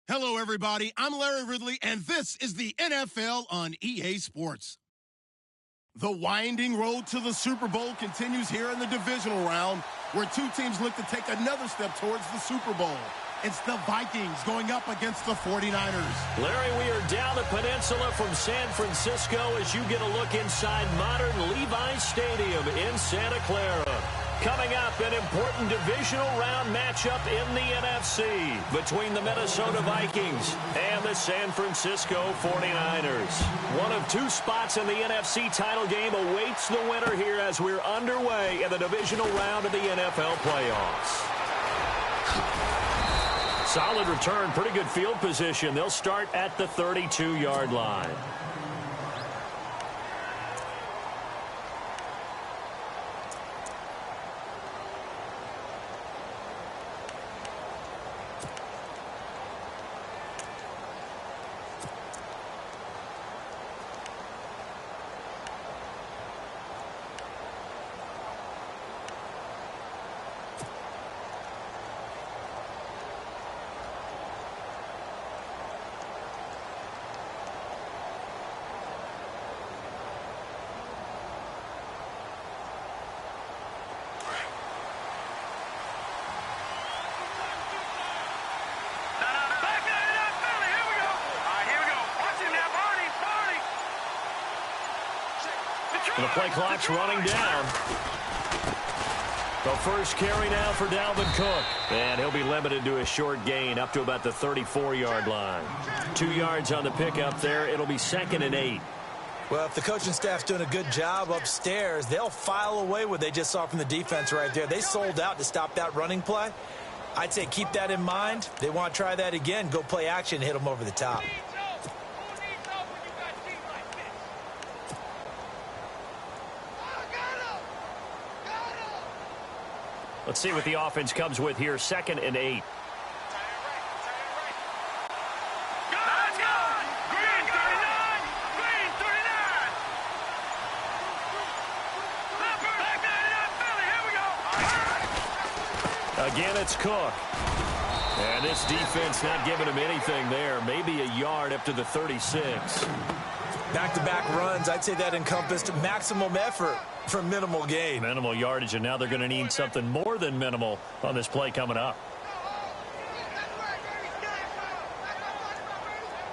Hello, everybody. I'm Larry Ridley, and this is the NFL on EA Sports. The winding road to the Super Bowl continues here in the divisional round, where two teams look to take another step towards the Super Bowl. It's the Vikings going up against the 49ers. Larry, we are down the peninsula from San Francisco as you get a look inside modern Levi's Stadium in Santa Clara. Coming up, an important divisional round matchup in the NFC between the Minnesota Vikings and the San Francisco 49ers. One of two spots in the NFC title game awaits the winner here as we're underway in the divisional round of the NFL playoffs. Solid return, pretty good field position. They'll start at the 32-yard line. And the play clock's running down. The first carry now for Dalvin Cook. And he'll be limited to a short gain up to about the 34-yard line. 2 yards on the pickup there. It'll be 2nd and 8. Well, if the coaching staff's doing a good job upstairs, they'll file away what they just saw from the defense right there. They sold out to stop that running play. I'd say keep that in mind. They want to try that again. Go play action and hit them over the top. Let's see what the offense comes with here. 2nd and 8. Again, it's Cook. And this defense not giving him anything there. Maybe a yard up to the 36. Back-to-back runs, I'd say that encompassed maximum effort for minimal gain. Minimal yardage, and now they're going to need something more than minimal on this play coming up.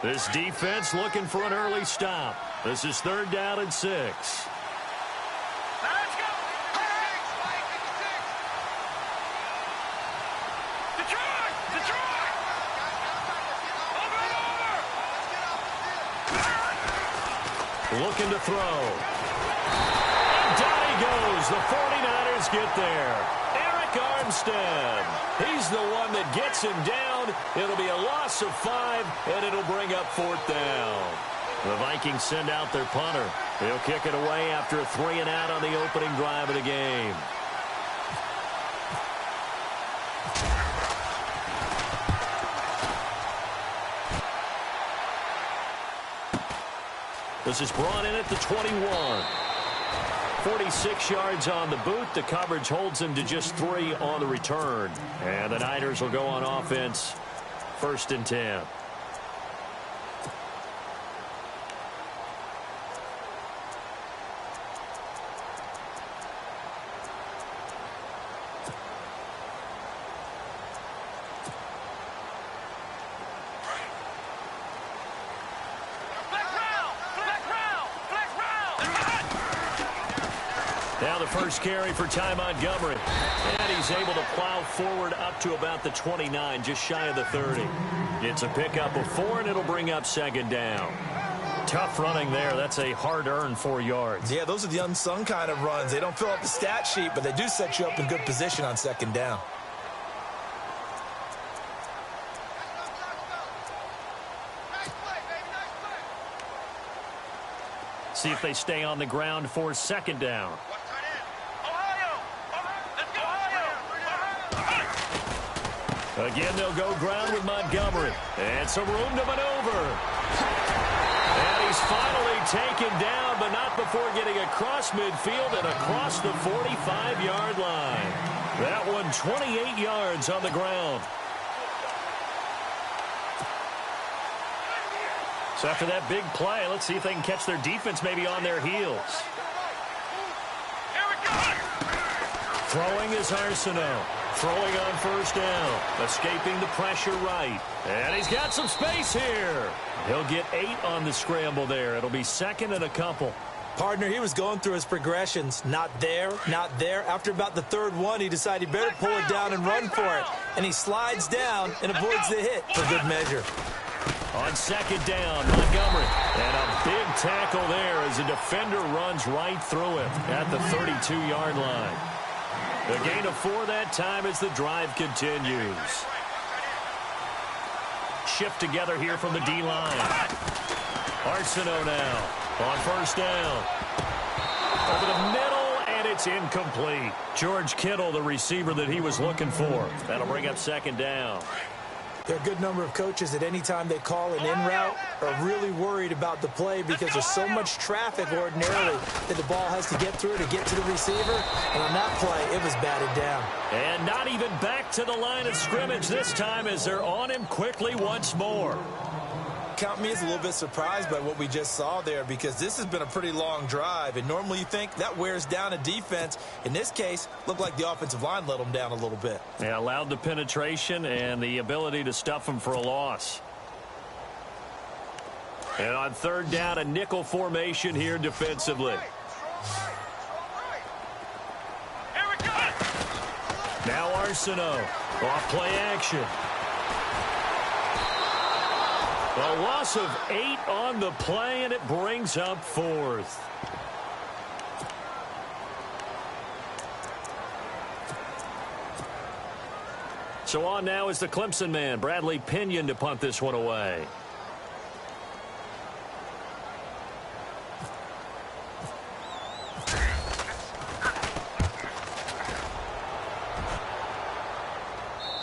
This defense looking for an early stop. This is 3rd down and 6. Looking to throw. And down he goes. The 49ers get there. Eric Armstead. He's the one that gets him down. It'll be a loss of 5, and it'll bring up 4th down. The Vikings send out their punter. He'll kick it away after a 3 and out on the opening drive of the game. This is brought in at the 21. 46 yards on the boot. The coverage holds him to just 3 on the return. And the Niners will go on offense. 1st and 10. Now the first carry for Ty Montgomery. And he's able to plow forward up to about the 29, just shy of the 30. It's a pickup of 4, and it'll bring up 2nd down. Tough running there. That's a hard-earned 4 yards. Yeah, those are the unsung kind of runs. They don't fill up the stat sheet, but they do set you up in good position on 2nd down. See if they stay on the ground for 2nd down. Again, they'll go ground with Montgomery. And some room to maneuver. And he's finally taken down, but not before getting across midfield and across the 45-yard line. That one 28 yards on the ground. So after that big play, let's see if they can catch their defense maybe on their heels. Throwing is Arsenault. Throwing on first down. Escaping the pressure right. And he's got some space here. He'll get 8 on the scramble there. It'll be second and a couple. Partner, he was going through his progressions. Not there, not there. After about the third one, he decided he better pull it down and run for it. And he slides down and avoids the hit for good measure. On second down, Montgomery. And a big tackle there as a defender runs right through him at the 32-yard line. The gain of 4 that time as the drive continues. Shift together here from the D-line. Arsenault now on first down. Over the middle, and it's incomplete. George Kittle, the receiver that he was looking for. That'll bring up second down. There are a good number of coaches at any time they call an in route are really worried about the play because there's so much traffic ordinarily that the ball has to get through to get to the receiver. And on that play, it was batted down. And not even back to the line of scrimmage this time as they're on him quickly once more. Count me as a little bit surprised by what we just saw there because this has been a pretty long drive. And normally you think that wears down a defense. In this case, looked like the offensive line let them down a little bit. Yeah, allowed the penetration and the ability to stuff them for a loss. And on third down, a nickel formation here defensively. Now Arsenault off play action. A loss of 8 on the play, and it brings up 4th. So on now is the Clemson man, Bradley Pinion, to punt this one away.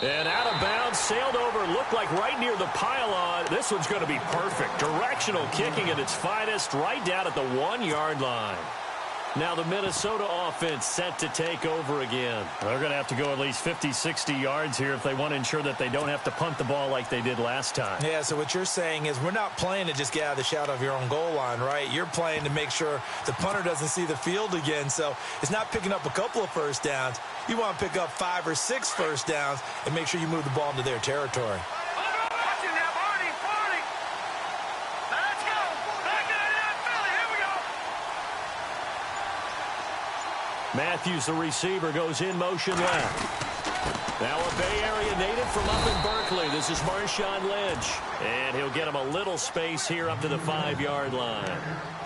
And out of bounds, sailed over, looked like right near the pylon. This one's going to be perfect. Directional kicking at its finest, right down at the 1-yard line. Now the Minnesota offense set to take over again. They're going to have to go at least 50, 60 yards here if they want to ensure that they don't have to punt the ball like they did last time. Yeah, so what you're saying is we're not playing to just get out of the shadow of your own goal line, right? You're playing to make sure the punter doesn't see the field again. So it's not picking up a couple of first downs. You want to pick up 5 or 6 first downs and make sure you move the ball into their territory. Matthews, the receiver, goes in motion left. Now a Bay Area native from up in Berkeley. This is Marshawn Lynch. And he'll get him a little space here up to the 5-yard line.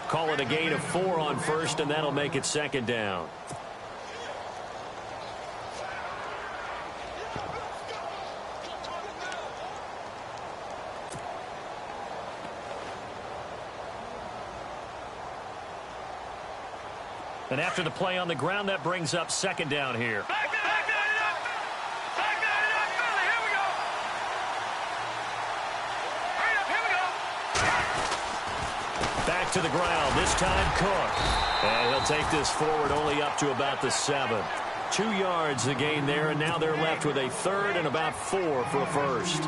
Call it a gain of 4 on first, and that'll make it second down. And after the play on the ground, that brings up second down here. Back to the ground, this time Cook. And he'll take this forward only up to about the 7. 2 yards the gain there, and now they're left with a 3rd and about 4 for a first.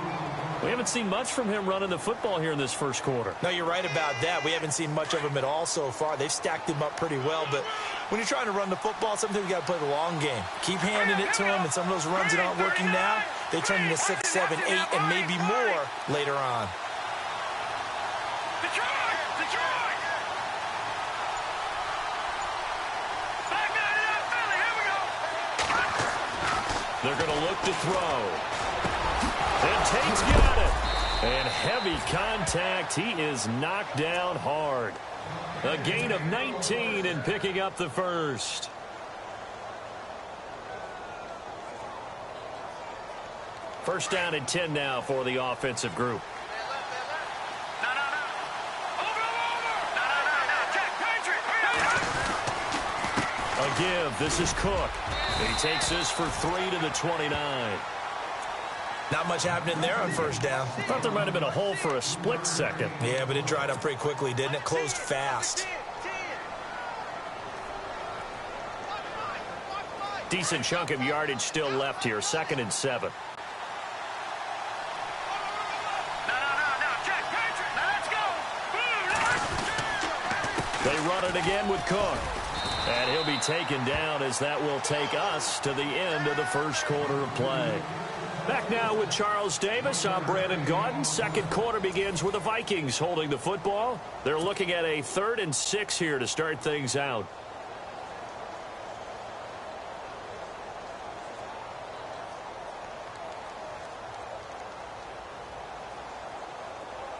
We haven't seen much from him running the football here in this first quarter. No, you're right about that. We haven't seen much of him at all so far. They've stacked him up pretty well, but when you're trying to run the football, sometimes you got to play the long game. Keep handing it to him, and some of those runs that aren't working now, they turn into 6, 7, 8, and maybe more later on. They're going to look to throw. And Tate's got it. And heavy contact. He is knocked down hard. A gain of 19 and picking up the first. First down and 10 now for the offensive group. A give. This is Cook. He takes this for 3 to the 29. Not much happening there on first down. I thought there might have been a hole for a split second. Yeah, but it dried up pretty quickly, didn't it? Closed fast. Decent chunk of yardage still left here. 2nd and 7. it again with Cook. And he'll be taken down as that will take us to the end of the first quarter of play. Back now with Charles Davis. I'm Brandon Gaudin. Second quarter begins with the Vikings holding the football. They're looking at a 3rd and 6 here to start things out.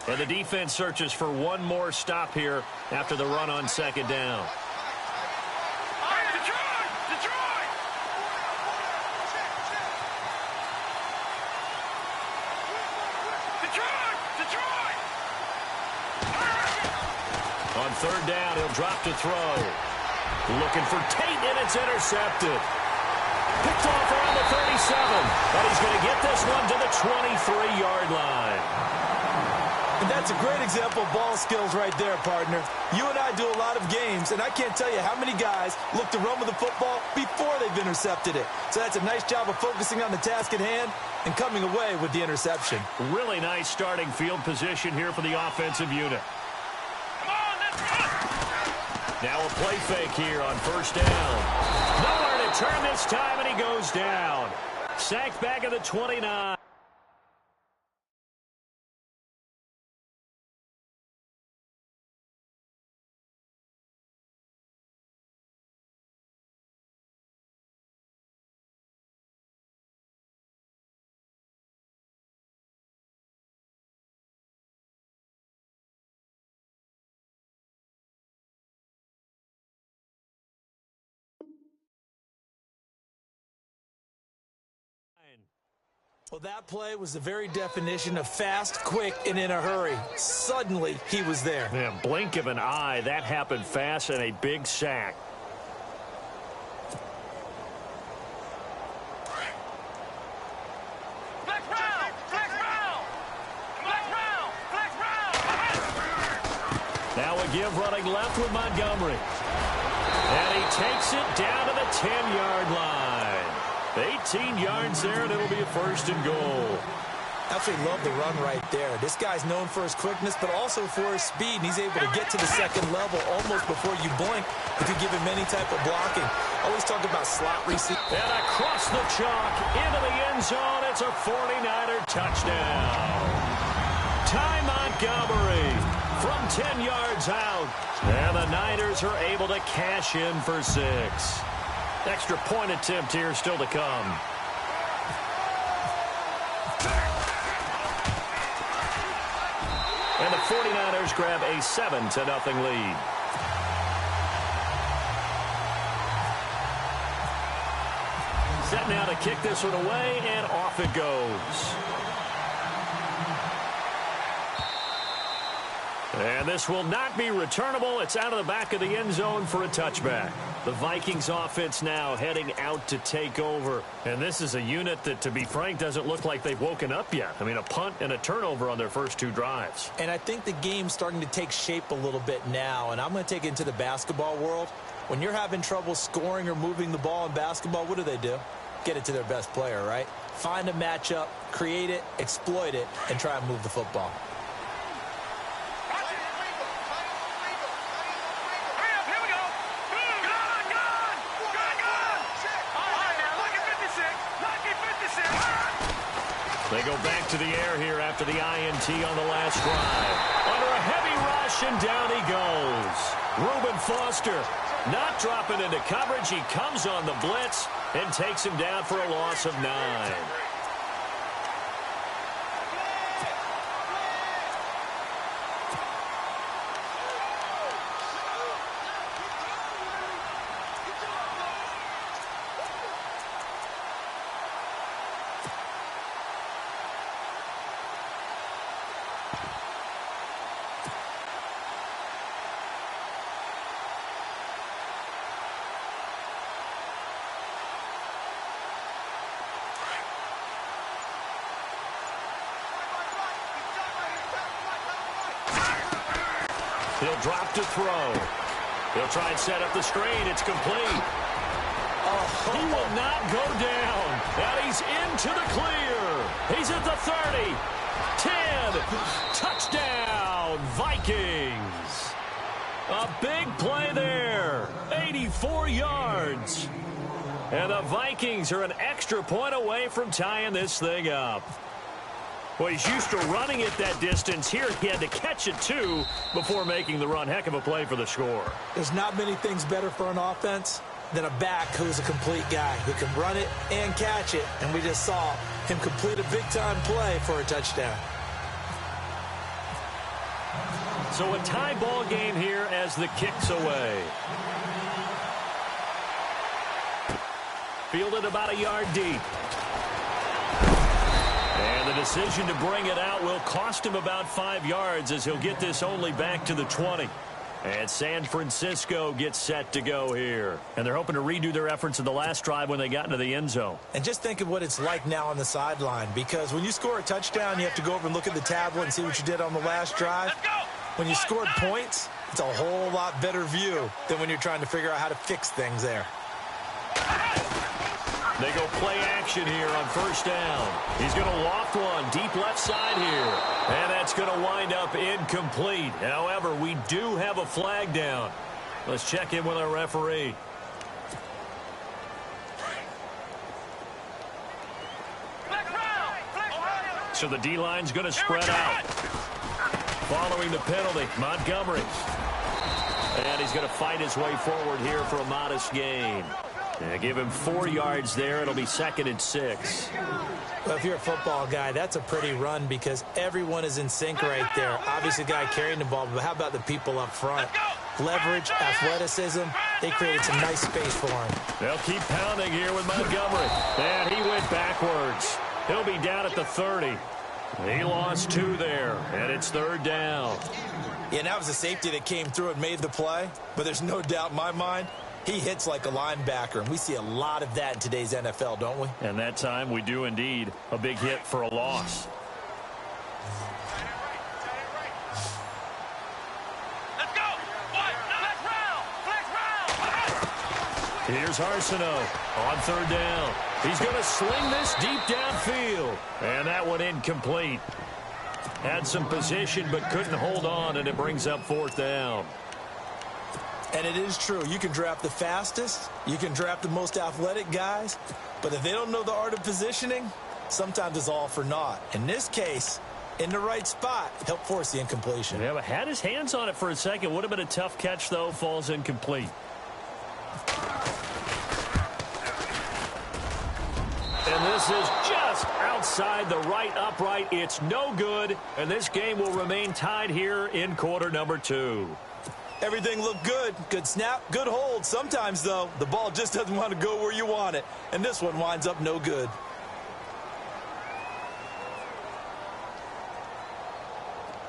And the defense searches for one more stop here after the run on second down. On third down, he'll drop to throw. Looking for Tate, and it's intercepted. Picked off around the 37, but he's going to get this one to the 23-yard line. And that's a great example of ball skills right there, partner. You and I do a lot of games, and I can't tell you how many guys look to run with the football before they've intercepted it. So that's a nice job of focusing on the task at hand and coming away with the interception. Really nice starting field position here for the offensive unit. Now a play fake here on first down. Nowhere to turn this time, and he goes down. Sacked back at the 29. Well, that play was the very definition of fast, quick, and in a hurry. Suddenly, he was there. Yeah, blink of an eye. That happened fast and a big sack. Now a give running left with Montgomery. And he takes it down to the 10-yard line. 18 yards there, and it'll be a first and goal. Absolutely love the run right there. This guy's known for his quickness, but also for his speed. And he's able to get to the second level almost before you blink if you give him any type of blocking. Always talk about slot receiver. And across the chalk into the end zone. It's a 49er touchdown. Ty Montgomery from 10 yards out. And the Niners are able to cash in for 6. Extra point attempt here still to come. And the 49ers grab a 7-0 lead. Set now to kick this one away, and off it goes. And this will not be returnable. It's out of the back of the end zone for a touchback. The Vikings offense now heading out to take over. And this is a unit that, to be frank, doesn't look like they've woken up yet. I mean, a punt and a turnover on their first 2 drives. And I think the game's starting to take shape a little bit now. And I'm going to take it into the basketball world. When you're having trouble scoring or moving the ball in basketball, what do? Get it to their best player, right? Find a matchup, create it, exploit it, and try and move the football. They go back to the air here after the INT on the last drive. Under a heavy rush, and down he goes. Reuben Foster not dropping into coverage. He comes on the blitz and takes him down for a loss of 9. He'll drop to throw. He'll try and set up the screen. It's complete. He will not go down. And he's into the clear. He's at the 30. 10. Touchdown, Vikings. A big play there. 84 yards. And the Vikings are an extra point away from tying this thing up. Well, he's used to running it that distance. Here he had to catch it, too, before making the run. Heck of a play for the score. There's not many things better for an offense than a back who's a complete guy who can run it and catch it. And we just saw him complete a big-time play for a touchdown. So a tie ball game here as the kick's away. Fielded about a yard deep. And the decision to bring it out will cost him about 5 yards as he'll get this only back to the 20. And San Francisco gets set to go here. And they're hoping to redo their efforts in the last drive when they got into the end zone. And just think of what it's like now on the sideline, because when you score a touchdown, you have to go over and look at the tablet and see what you did on the last drive. When you scored points, it's a whole lot better view than when you're trying to figure out how to fix things there. They go play action here on first down. He's going to loft one deep left side here. And that's going to wind up incomplete. However, we do have a flag down. Let's check in with our referee. So the D-line's going to spread out. Following the penalty, Montgomery. And he's going to fight his way forward here for a modest gain. Yeah, give him 4 yards there. It'll be 2nd and 6. Well, if you're a football guy, that's a pretty run because everyone is in sync right there. Obviously, the guy carrying the ball, but how about the people up front? Leverage, athleticism, they created some nice space for him. They'll keep pounding here with Montgomery. And he went backwards. He'll be down at the 30. He lost 2 there, and it's 3rd down. Yeah, and that was a safety that came through and made the play, but there's no doubt in my mind, he hits like a linebacker, and we see a lot of that in today's NFL, don't we? And that time we do indeed. A big hit for a loss. Let's go! Flex round! Here's Arsenault on 3rd down. He's going to sling this deep downfield. And that one incomplete. Had some position but couldn't hold on, and it brings up 4th down. And it is true. You can draft the fastest. You can draft the most athletic guys. But if they don't know the art of positioning, sometimes it's all for naught. In this case, in the right spot, helped force the incompletion. Yeah, but had his hands on it for a second. Would have been a tough catch, though. Falls incomplete. And this is just outside the right upright. It's no good. And this game will remain tied here in quarter number 2. Everything looked good. Good snap, good hold. Sometimes, though, the ball just doesn't want to go where you want it. And this one winds up no good.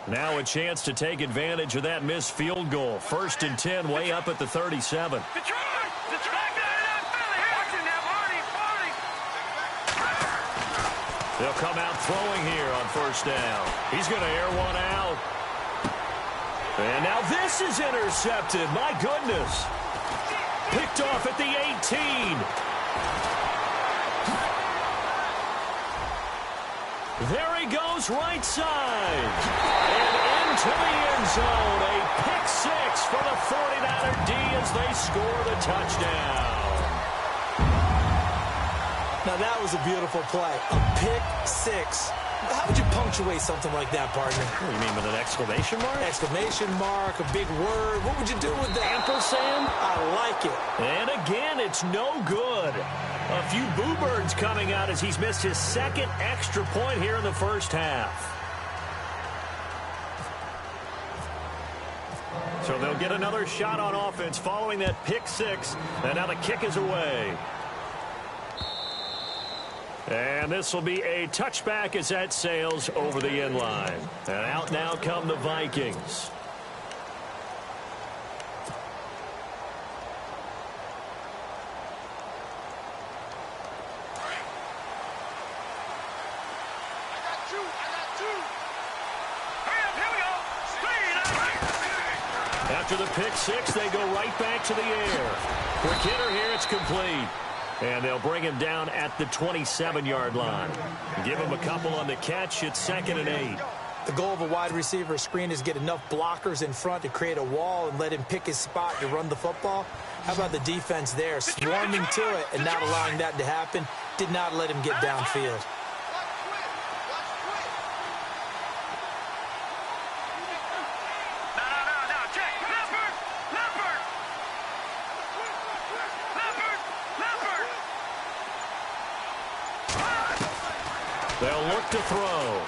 Now a chance to take advantage of that missed field goal. 1st and 10, way up at the 37. They'll come out throwing here on 1st down. He's going to air one out. And now this is intercepted. My goodness. Picked off at the 18. There he goes right side. And into the end zone. A pick 6 for the 49er D as they score the touchdown. Now that was a beautiful play. A pick 6. How would you punctuate something like that, partner? What do you mean, with an exclamation mark? Exclamation mark, a big word. What would you do with that? Ampersand? I like it. And again, it's no good. A few boo birds coming out as he's missed his 2nd extra point here in the first half. So they'll get another shot on offense following that pick 6. And now the kick is away. And this will be a touchback as that sails over the end line. And out now come the Vikings. After the pick 6, they go right back to the air. Quick hitter here, it's complete. And they'll bring him down at the 27-yard line. Give him a couple on the catch. It's 2nd and 8. The goal of a wide receiver screen is get enough blockers in front to create a wall and let him pick his spot to run the football. How about the defense there, swarming to it and not allowing that to happen? Did not let him get downfield. They'll look to throw.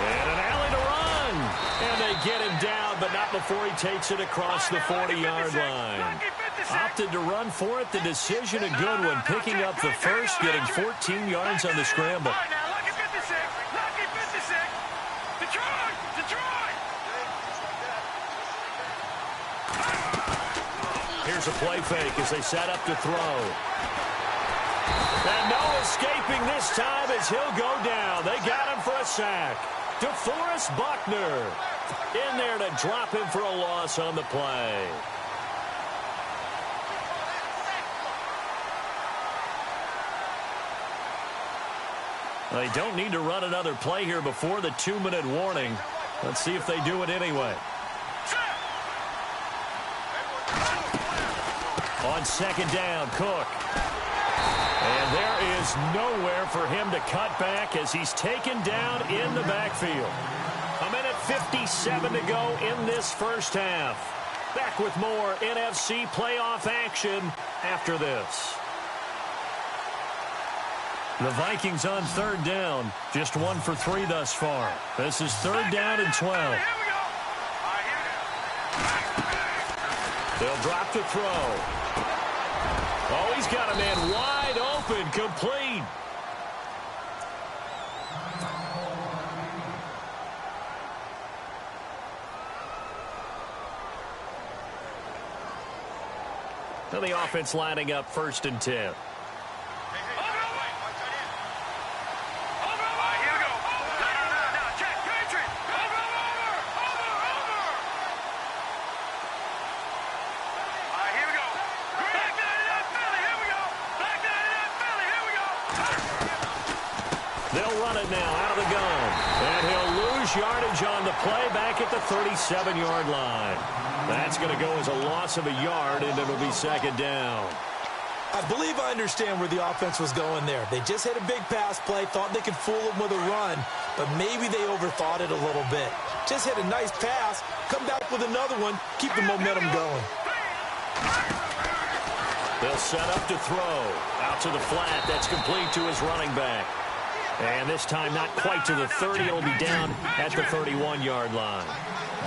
And an alley to run. And they get him down, but not before he takes it across the 40-yard line. Opted to run for it. The decision a good one. Picking up the first, getting 14 yards on the scramble. Here's a play fake as they set up to throw. And no escaping this time as he'll go down. They got him for a sack. DeForest Buckner in there to drop him for a loss on the play. They don't need to run another play here before the 2-minute warning. Let's see if they do it anyway. On second down, Cook. And there is nowhere for him to cut back as he's taken down in the backfield. 1:57 to go in this first half. Back with more NFC playoff action after this. The Vikings on third down. Just 1 for 3 thus far. This is third down and 12. They'll drop to throw. Oh, he's got a man wide open, complete. Now the offense lining up 1st and 10. They'll run it now out of the gun. And he'll lose yardage on the play back at the 37-yard line. That's going to go as a loss of a yard, and it'll be second down. I believe I understand where the offense was going there. They just hit a big pass play, thought they could fool them with a run, but maybe they overthought it a little bit. Just hit a nice pass, come back with another one, keep the momentum going. They'll set up to throw. Out to the flat. That's complete to his running back. And this time not quite to the 30. It'll be down at the 31-yard line.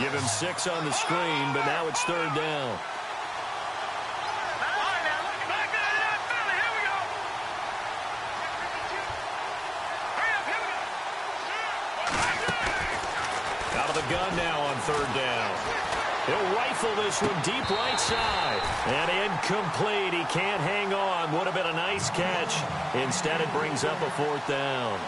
Give him 6 on the screen, but now it's third down. Out of the gun now on third down. He'll rifle this one deep right side. And incomplete. He can't hang on. Would have been a nice catch. Instead, it brings up a 4th down.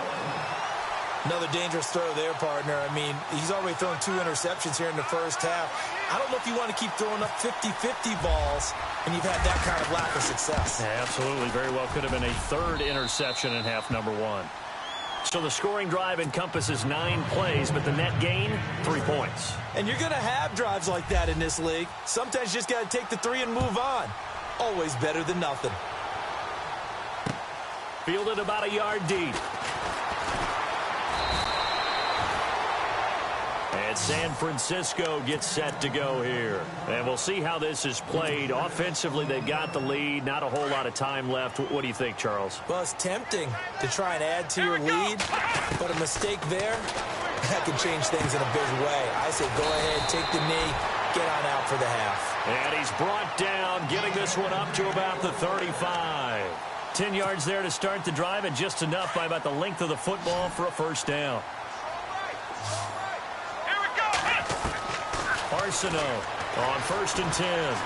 Another dangerous throw there, partner. I mean, he's already thrown 2 interceptions here in the first half. I don't know if you want to keep throwing up 50-50 balls and you've had that kind of lack of success. Yeah, absolutely. Very well could have been a 3rd interception in half number 1. So the scoring drive encompasses 9 plays, but the net gain, 3 points. And you're going to have drives like that in this league. Sometimes you just got to take the 3 and move on. Always better than nothing. Fielded about a yard deep. And San Francisco gets set to go here. And we'll see how this is played. Offensively, they've got the lead. Not a whole lot of time left. What do you think, Charles? Well, it's tempting to try and add to your lead, but a mistake there, that can change things in a big way. I say go ahead, take the knee, get on out for the half. And he's brought down, getting this one up to about the 35. 10 yards there to start the drive, and just enough by about the length of the football for a first down. Arsenault on 1st and 10.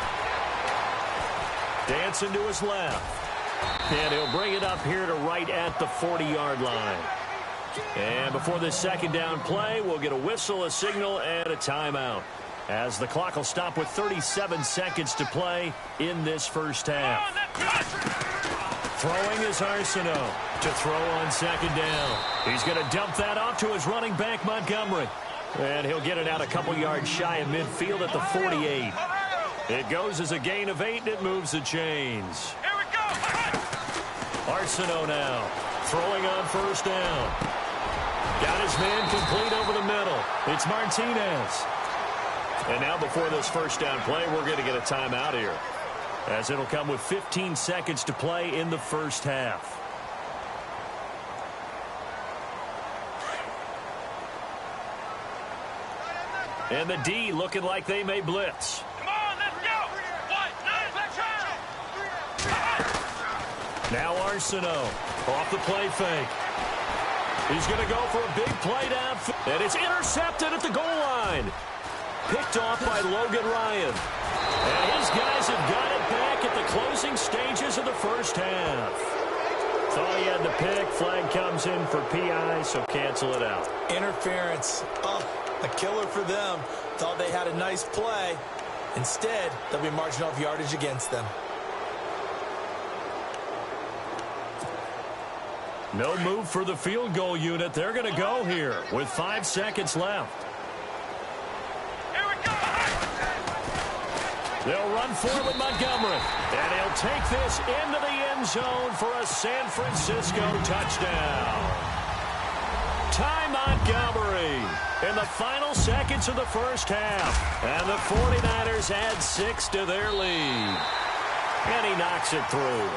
Dancing to his left. And he'll bring it up here to right at the 40-yard line. And before this second down play, we'll get a whistle, a signal, and a timeout, as the clock will stop with 37 seconds to play in this first half. Throwing is Arsenault to throw on second down. He's going to dump that off to his running back, Montgomery. And he'll get it out a couple yards shy of midfield at the 48. It goes as a gain of 8, and it moves the chains. Here we go. Arsenault now throwing on first down. Got his man complete over the middle. It's Martinez. And now before this first down play, we're going to get a timeout here, as it'll come with 15 seconds to play in the first half. And the D looking like they may blitz. Come on, let's go. One, let's go. Now Arsenault off the play fake. He's going to go for a big play downfield. And it's intercepted at the goal line. Picked off by Logan Ryan. And his guys have got it back at the closing stages of the first half. Thought he had the pick. Flag comes in for PI, so cancel it out. Interference. Oh, a killer for them. Thought they had a nice play. Instead, they'll be marching off yardage against them. No move for the field goal unit. They're going to go here with 5 seconds left. Here we go. They'll run forward with Montgomery. And he'll take this into the end zone for a San Francisco touchdown. Ty Montgomery in the final seconds of the first half. And the 49ers add 6 to their lead. And he knocks it through.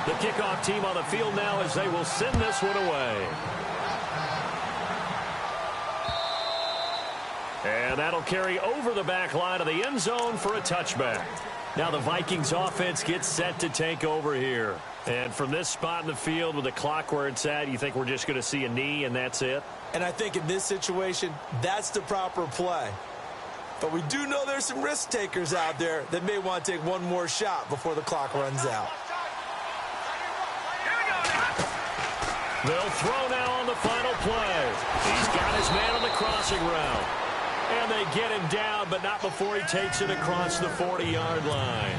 The kickoff team on the field now as they will send this one away. And that'll carry over the back line of the end zone for a touchback. Now the Vikings offense gets set to take over here. And from this spot in the field with the clock where it's at, you think we're just going to see a knee and that's it? And I think in this situation, that's the proper play. But we do know there's some risk takers out there that may want to take one more shot before the clock runs out. They'll throw now on the final play. He's got his man on the crossing route. And they get him down, but not before he takes it across the 40-yard line.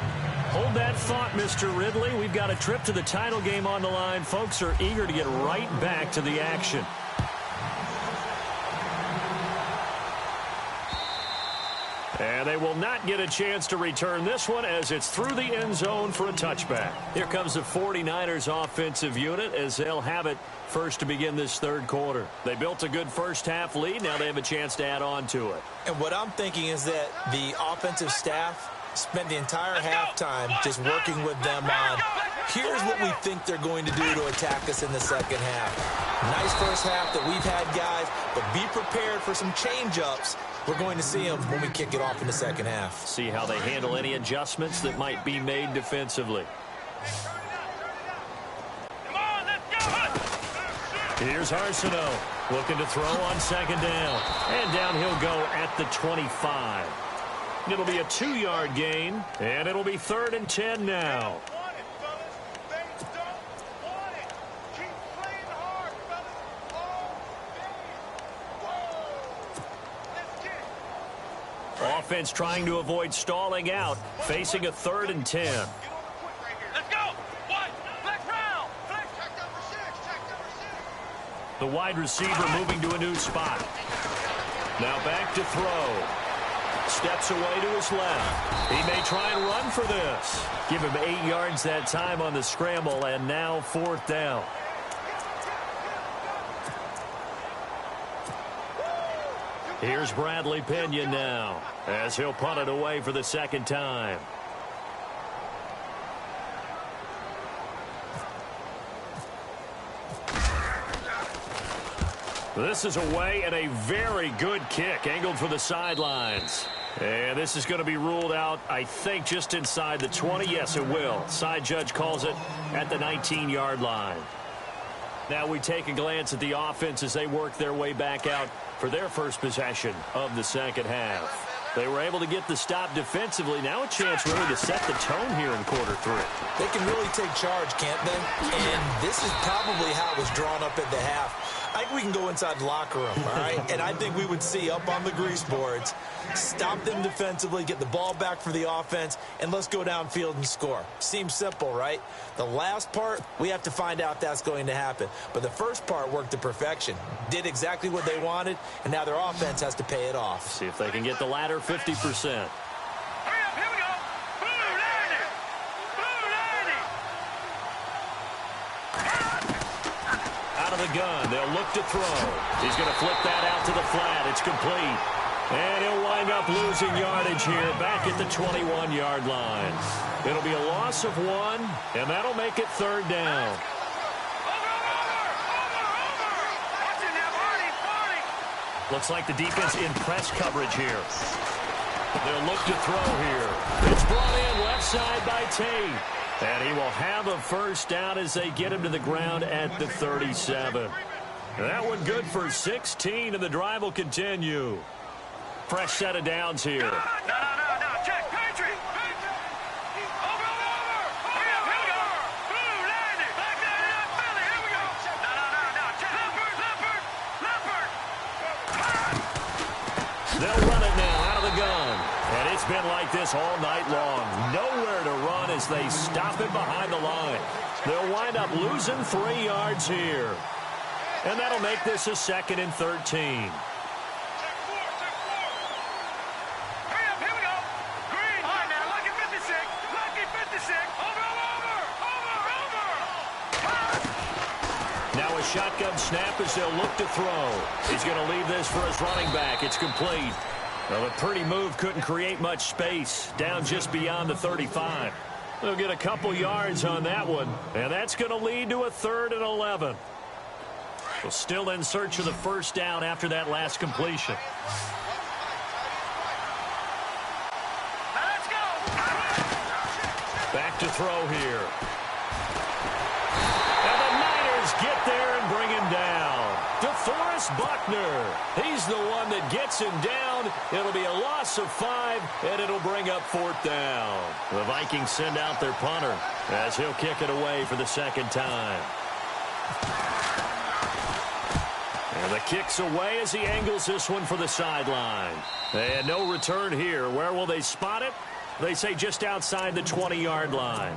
Hold that thought, Mr. Ridley. We've got a trip to the title game on the line. Folks are eager to get right back to the action. And they will not get a chance to return this one as it's through the end zone for a touchback. Here comes the 49ers offensive unit as they'll have it first to begin this third quarter. They built a good first half lead. Now they have a chance to add on to it. And what I'm thinking is that the offensive staff spent the entire halftime just working with them on, here's what we think they're going to do to attack us in the second half. Nice first half that we've had, guys, but be prepared for some change-ups. We're going to see them when we kick it off in the second half. See how they handle any adjustments that might be made defensively. Come on, let's go. Here's Arsenault looking to throw on second down. And down he'll go at the 25. It'll be a 2-yard gain, and it'll be 3rd and 10 now. Offense trying to avoid stalling out, facing a 3rd and 10. Let's go. One, flex round. Flex. Check number 6. The wide receiver moving to a new spot. Now back to throw. Steps away to his left. He may try and run for this. Give him 8 yards that time on the scramble, and now 4th down. Here's Bradley Pena now as he'll punt it away for the second time. This is away and a very good kick angled for the sidelines. And this is going to be ruled out, I think, just inside the 20. Yes, it will. Side judge calls it at the 19-yard line. Now we take a glance at the offense as they work their way back out for their first possession of the second half. They were able to get the stop defensively. Now a chance really to set the tone here in quarter 3. They can really take charge, can't they? And this is probably how it was drawn up at the half. I think we can go inside the locker room, all right? And I think we would see up on the grease boards, stop them defensively, get the ball back for the offense, and let's go downfield and score. Seems simple, right? The last part, we have to find out if that's going to happen. But the first part worked to perfection. Did exactly what they wanted, and now their offense has to pay it off. See if they can get the latter 50%. The gun. They'll look to throw. He's going to flip that out to the flat. It's complete. And he'll wind up losing yardage here back at the 21-yard line. It'll be a loss of 1, and that'll make it 3rd down. Looks like the defense in press coverage here. They'll look to throw here. It's brought in left side by Tate. And he will have a first down as they get him to the ground at the 37. That one good for 16, and the drive will continue. Fresh set of downs here. No. Check. Patriot. Over. Hurry up. Here we go. Blue, landing. Back down in that belly. Here we go. No. Check. Leopard. They'll run it now out of the gun. And it's been like this all night long. Nowhere to run as they stop him behind the line. They'll wind up losing 3 yards here. And that'll make this a 2nd and 13. Hurry up, here we go. Green. All right, now, lucky 56. Lucky 56. Over. Now a shotgun snap as they'll look to throw. He's going to leave this for his running back. It's complete. Well, a pretty move couldn't create much space. Down just beyond the 35. They'll get a couple yards on that one. And that's going to lead to a 3rd and 11. Well, still in search of the first down after that last completion. Now let's go. Back to throw here. And the Niners get there and bring him down. DeForest Buckner. He's the one that gets him down. It'll be a loss of 5, and it'll bring up 4th down. The Vikings send out their punter as he'll kick it away for the 2nd time. And the kick's away as he angles this one for the sideline. And no return here. Where will they spot it? They say just outside the 20-yard line.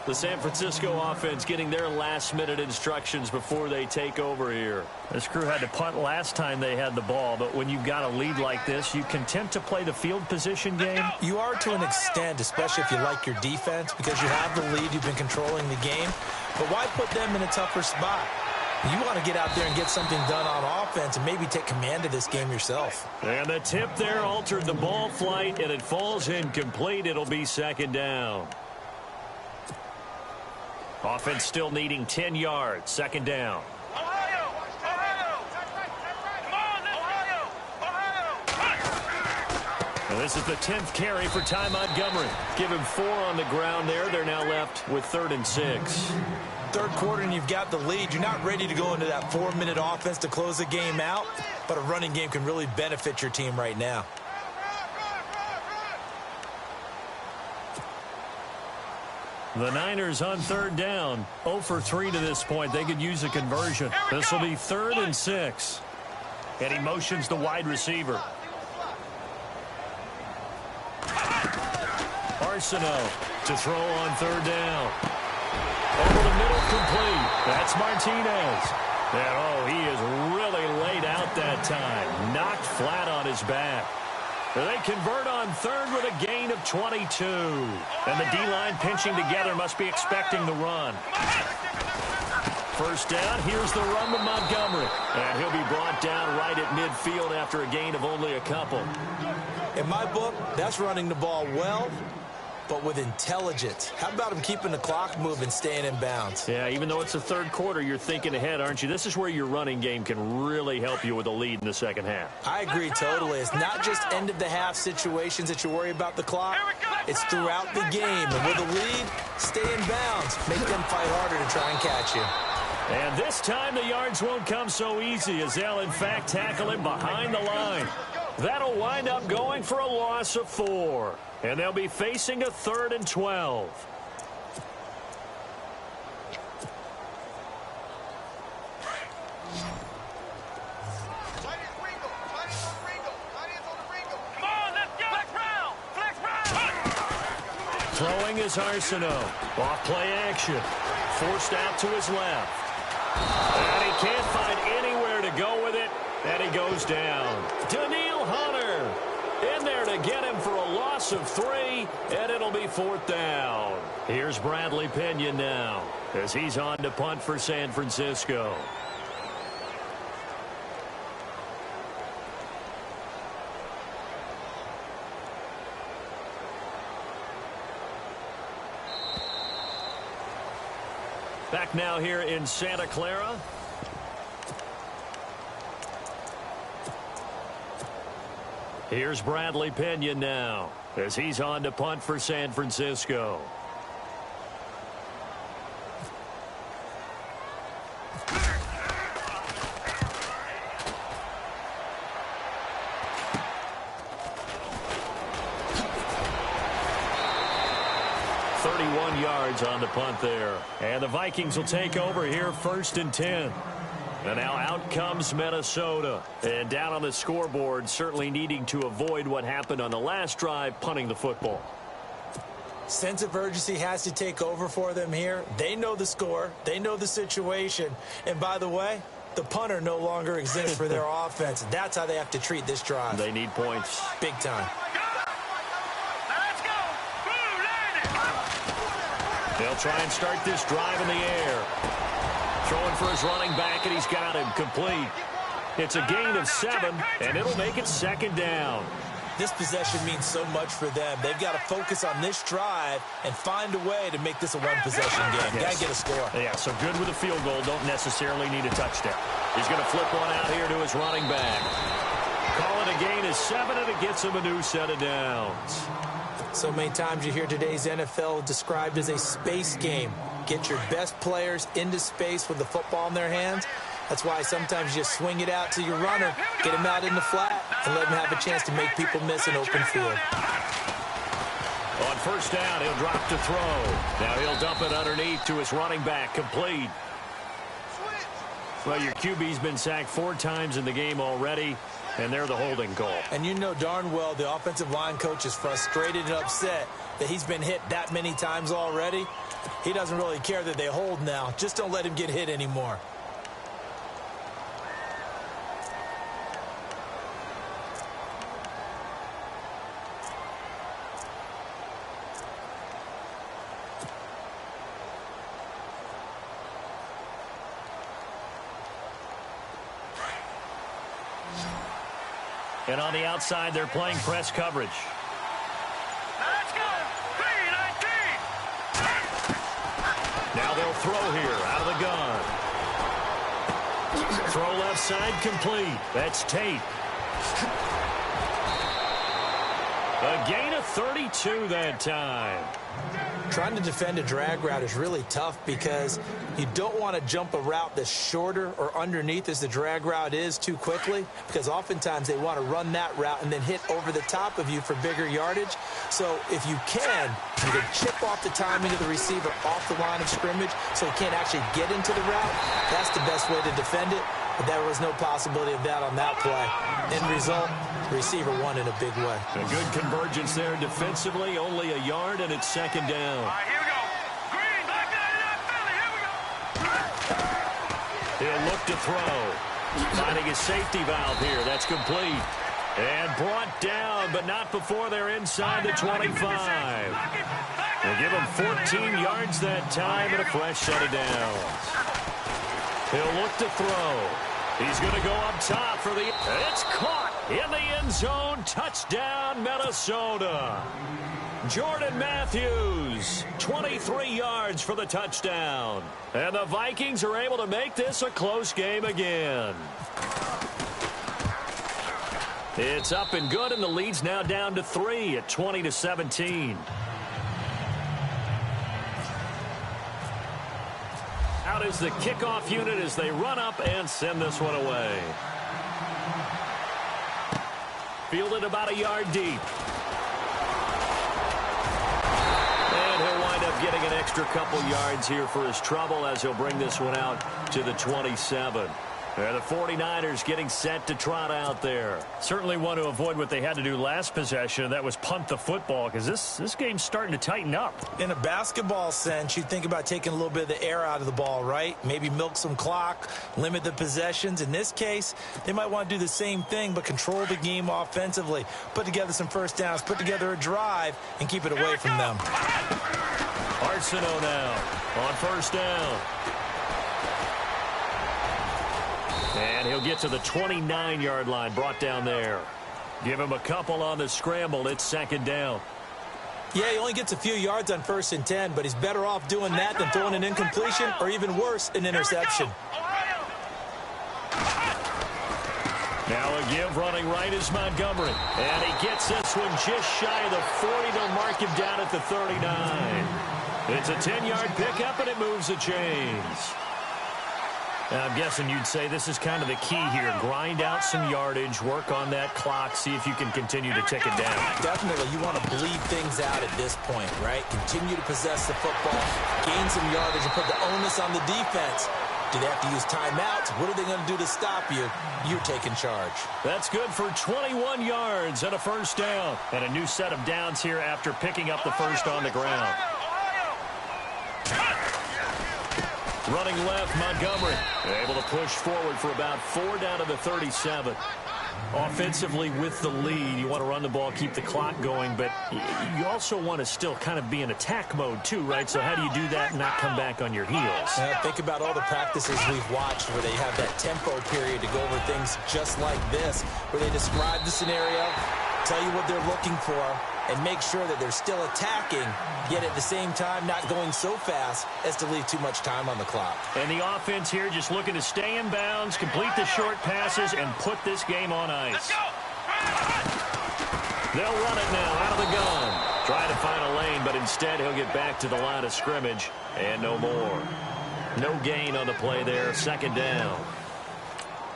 The San Francisco offense getting their last-minute instructions before they take over here. This crew had to punt last time they had the ball, but when you've got a lead like this, you content to play the field position game? You are to an extent, especially if you like your defense, because you have the lead, you've been controlling the game. But why put them in a tougher spot? You want to get out there and get something done on offense and maybe take command of this game yourself. And the tip there altered the ball flight, and it falls incomplete. It'll be 2nd down. Offense still needing 10 yards. 2nd down. Ohio. Come on, Ohio. And this is the 10th carry for Ty Montgomery. Give him 4 on the ground there. They're now left with 3rd and 6. 3rd quarter and you've got the lead. You're not ready to go into that 4-minute offense to close the game out, but a running game can really benefit your team right now. The Niners on 3rd down. 0 for 3 to this point. They could use a conversion. This will be 3rd and 6. And he motions the wide receiver. Arsenault to throw on 3rd down. Over the middle, complete. That's Martinez. And, he is really laid out that time. Knocked flat on his back. They convert on 3rd with a gain of 22. And the D-line pinching together must be expecting the run. First down, here's the run with Montgomery. And he'll be brought down right at midfield after a gain of only a couple. In my book, that's running the ball well, but with intelligence. How about him keeping the clock moving, staying in bounds? Yeah, even though it's the 3rd quarter, you're thinking ahead, aren't you? This is where your running game can really help you with a lead in the 2nd half. I agree totally. It's not just end-of-the-half situations that you worry about the clock. It's throughout the game. And with a lead, stay in bounds. Make them fight harder to try and catch you. And this time the yards won't come so easy as they'll, in fact, tackle him behind the line. That'll wind up going for a loss of 4. And they'll be facing a 3rd and 12. Throwing is Arsenault. Off play action. Forced out to his left. And he can't find anywhere to go with it. And he goes down. Daniil Hunter in there to get him for a loss of 3. And it'll be 4th down. Here's Bradley Pinion now as he's on to punt for San Francisco. Back now here in Santa Clara. Here's Bradley Pinion now as he's on to punt for San Francisco. Yards on the punt there. And the Vikings will take over here 1st and 10. And now out comes Minnesota. And down on the scoreboard, certainly needing to avoid what happened on the last drive, punting the football. Sense of urgency has to take over for them here. They know the score. They know the situation. And by the way, the punter no longer exists for their offense. That's how they have to treat this drive. They need points. Big time. They'll try and start this drive in the air. Throwing for his running back, and he's got him complete. It's a gain of 7, and it'll make it 2nd down. This possession means so much for them. They've got to focus on this drive and find a way to make this a one-possession game. Got to get a score. Yeah, so good with a field goal. Don't necessarily need a touchdown. He's going to flip one out here to his running back. Call it a gain of 7, and it gets him a new set of downs. So many times you hear today's NFL described as a space game. Get your best players into space with the football in their hands. That's why sometimes you just swing it out to your runner, get him out in the flat, and let him have a chance to make people miss an open field. On 1st down, he'll drop to throw. Now he'll dump it underneath to his running back, complete. Well, your QB's been sacked 4 times in the game already, and they're the holding call. And you know darn well the offensive line coach is frustrated and upset that he's been hit that many times already. He doesn't really care that they hold now. Just don't let him get hit anymore. And on the outside, they're playing press coverage. Let's go. 3-19. Now they'll throw here out of the gun. Throw left side complete. That's Tate. A gain of 32 that time. Trying to defend a drag route is really tough because you don't want to jump a route that's shorter or underneath as the drag route is too quickly, because oftentimes they want to run that route and then hit over the top of you for bigger yardage. So if you can chip off the timing of the receiver off the line of scrimmage so he can't actually get into the route, that's the best way to defend it. But there was no possibility of that on that play. End result, the receiver won in a big way. A good convergence there defensively, only a yard, and it's 2nd down. All right, here we go. Green, back down, Philly, here we go. He'll look to throw. Finding his safety valve here. That's complete. And brought down, but not before they're inside the 25. We'll give him 14 yards that time and a fresh set of downs. He'll look to throw. He's going to go up top for the... It's caught in the end zone. Touchdown, Minnesota. Jordan Matthews, 23 yards for the touchdown. And the Vikings are able to make this a close game again. It's up and good, and the lead's now down to 3 at 20-17. Out is the kickoff unit as they run up and send this one away. Fielded about a yard deep. And he'll wind up getting an extra couple yards here for his trouble as he'll bring this one out to the 27. The 49ers getting set to trot out there. Certainly want to avoid what they had to do last possession. That was punt the football, because this game's starting to tighten up. In a basketball sense, you think about taking a little bit of the air out of the ball, right? Maybe milk some clock, limit the possessions. In this case, they might want to do the same thing, but control the game offensively. Put together some first downs, put together a drive, and keep it away from them. Arsenault now on first down. And he'll get to the 29-yard line, brought down there. Give him a couple on the scramble. It's second down. Yeah, he only gets a few yards on 1st and 10, but he's better off doing that than throwing an incompletion or even worse, an interception. Now a give running right is Montgomery. And he gets this one just shy of the 40. They'll mark him down at the 39. It's a 10-yard pickup, and it moves the chains. Now, I'm guessing you'd say this is kind of the key here. Grind out some yardage, work on that clock, see if you can continue to tick it down. Definitely, you want to bleed things out at this point, right? Continue to possess the football, gain some yardage, and put the onus on the defense. Do they have to use timeouts? What are they going to do to stop you? You're taking charge. That's good for 21 yards and a first down. And a new set of downs here after picking up the first on the ground. Running left, Montgomery. Able to push forward for about 4 down to the 37. Offensively with the lead, you want to run the ball, keep the clock going, but you also want to still kind of be in attack mode too, right? So how do you do that and not come back on your heels? Think about all the practices we've watched where they have that tempo period to go over things just like this, where they describe the scenario, tell you what they're looking for, and make sure that they're still attacking, yet at the same time not going so fast as to leave too much time on the clock. And the offense here just looking to stay in bounds, complete the short passes, and put this game on ice. They'll run it now out of the gun. Trying to find a lane, but instead he'll get back to the line of scrimmage, and no more. No gain on the play there, second down.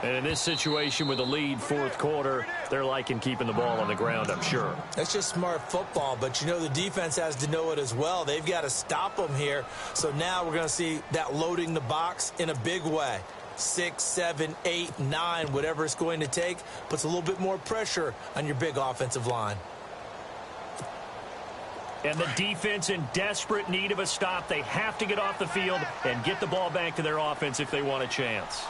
And in this situation with the lead, fourth quarter, they're liking keeping the ball on the ground, I'm sure. That's just smart football, but you know the defense has to know it as well. They've got to stop them here. So now we're going to see that loading the box in a big way. 6, 7, 8, 9, whatever it's going to take, puts a little bit more pressure on your big offensive line. And the defense in desperate need of a stop. They have to get off the field and get the ball back to their offense if they want a chance.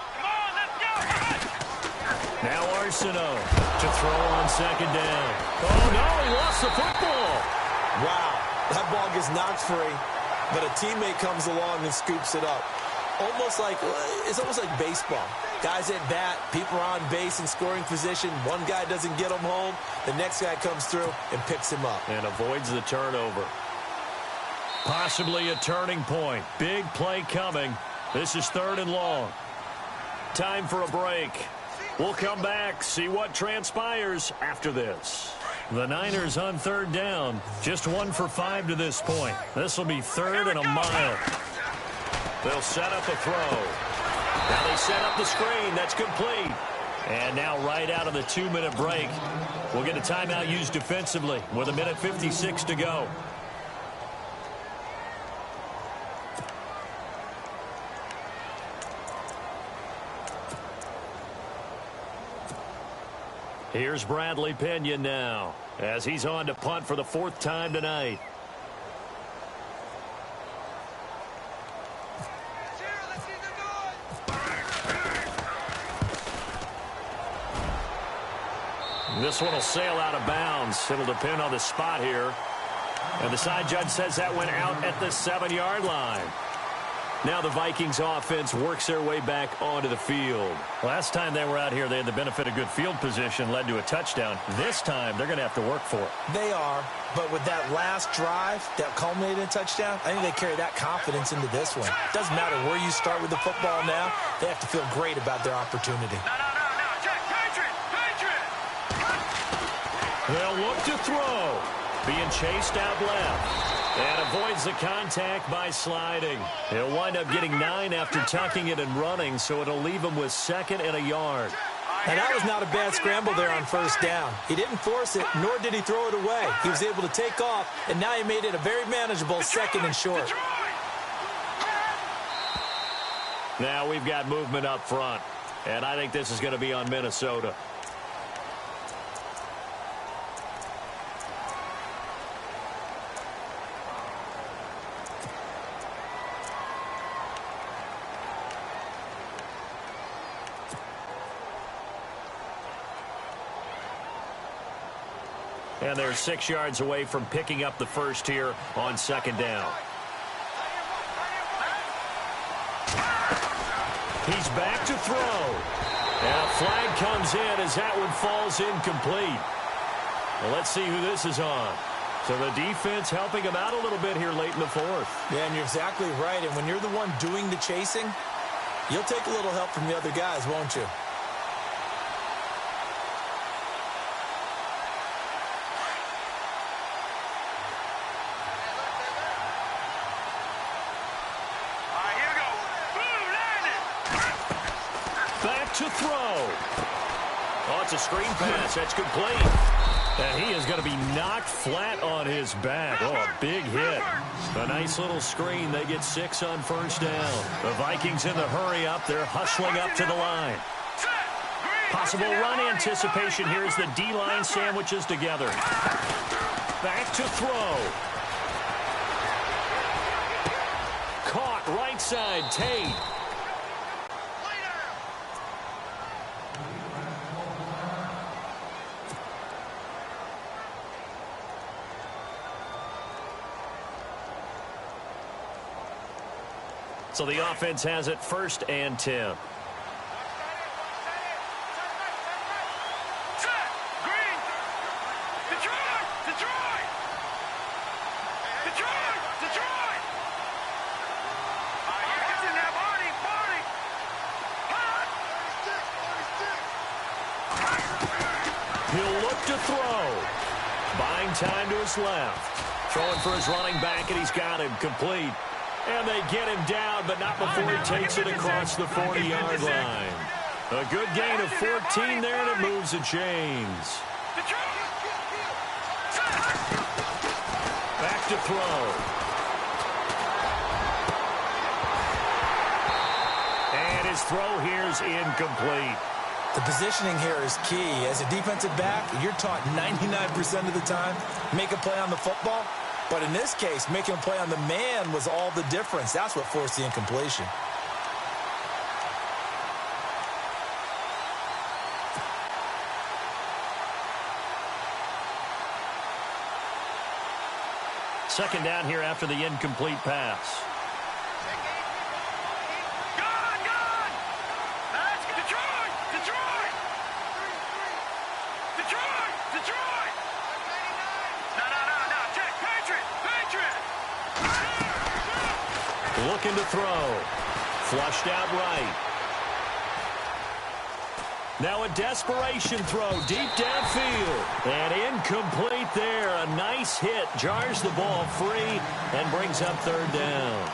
Now Arsenault to throw on second down. Oh, no, he lost the football. Wow, that ball gets knocked free, but a teammate comes along and scoops it up. It's almost like baseball. Guys at bat, people are on base in scoring position. One guy doesn't get him home. The next guy comes through and picks him up. And avoids the turnover. Possibly a turning point. Big play coming. This is 3rd and long. Time for a break. We'll come back, see what transpires after this. The Niners on 3rd down. Just 1 for 5 to this point. This will be 3rd and a mile. They'll set up a throw. Now they set up the screen. That's complete. And now right out of the 2-minute break, we'll get a timeout used defensively with 1:56 to go. Here's Bradley Pinion now as he's on to punt for the 4th time tonight. This one will sail out of bounds. It'll depend on the spot here. And the side judge says that went out at the 7-yard line. Now the Vikings offense works their way back onto the field. Last time they were out here, they had the benefit of good field position, led to a touchdown. This time, they're going to have to work for it. They are, but with that last drive that culminated in a touchdown, I think they carry that confidence into this one. Doesn't matter where you start with the football now, they have to feel great about their opportunity. No, check, Patriot! They'll look to throw. Being chased out left. And avoids the contact by sliding. He'll wind up getting 9 after tucking it and running, so it'll leave him with 2nd and a yard. And that was not a bad scramble there on 1st down. He didn't force it, nor did he throw it away. He was able to take off, and now he made it a very manageable 2nd and short. Now we've got movement up front. And I think this is going to be on Minnesota. And they're 6 yards away from picking up the first here on second down. He's back to throw. And a flag comes in as that one falls incomplete. Well, let's see who this is on. So the defense helping him out a little bit here late in the fourth. Yeah, and you're exactly right. And when you're the one doing the chasing, you'll take a little help from the other guys, won't you? To throw. Oh, it's a screen pass. That's complete. And he is going to be knocked flat on his back. Oh, a big hit. A nice little screen. They get 6 on first down. The Vikings in the hurry up. They're hustling up to the line. Possible run anticipation here as the D-line sandwiches together. Back to throw. Caught right side. Tate. So the offense has it 1st and 10. He'll look to throw. Buying time to his left. Throwing for his running back, and he's got him complete. And they get him down, but not before he takes it across the 40-yard line. A good gain of 14 there, and it moves the chains. Back to throw. And his throw here is incomplete. The positioning here is key. As a defensive back, you're taught 99% of the time, make a play on the football. But in this case, making a play on the man was all the difference. That's what forced the incompletion. Second down here after the incomplete pass. Looking to throw. Flushed out right. Now a desperation throw deep downfield. And incomplete there. A nice hit. Jars the ball free and brings up third down.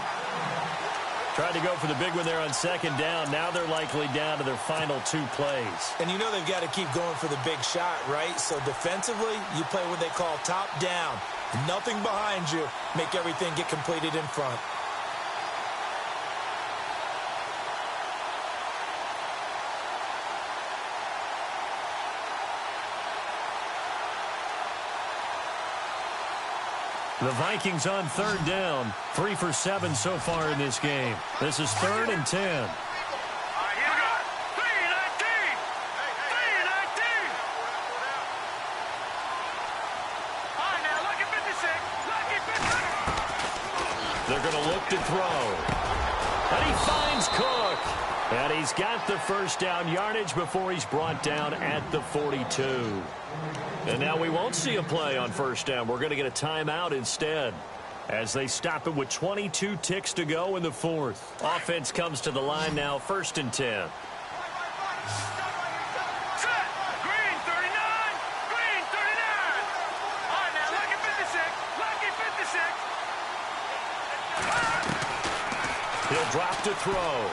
Tried to go for the big one there on second down. Now they're likely down to their final 2 plays. And you know they've got to keep going for the big shot, right? So defensively, you play what they call top down. Nothing behind you. Make everything get completed in front. The Vikings on third down. 3 for 7 so far in this game. This is 3rd and 10. They're going to look to throw. And he finds Cook. And he's got the first down yardage before he's brought down at the 42. And now we won't see a play on first down. We're going to get a timeout instead as they stop it with 22 ticks to go in the 4th. Offense comes to the line now, 1st and 10. He'll drop to throw.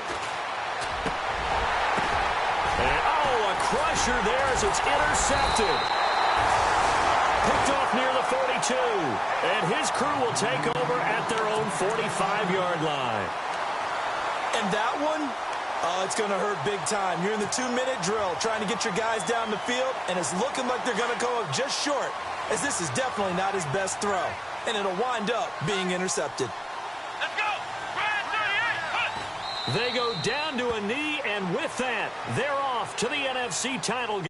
And, oh, a crusher there as it's intercepted. Picked off near the 42. And his crew will take over at their own 45-yard line. And that one, Oh, it's going to hurt big time. You're in the 2-minute drill trying to get your guys down the field, and it's looking like they're going to go up just short, as this is definitely not his best throw, and it'll wind up being intercepted. Let's go. Brad 38. They go down to a knee, and with that, they're off to the NFC title game.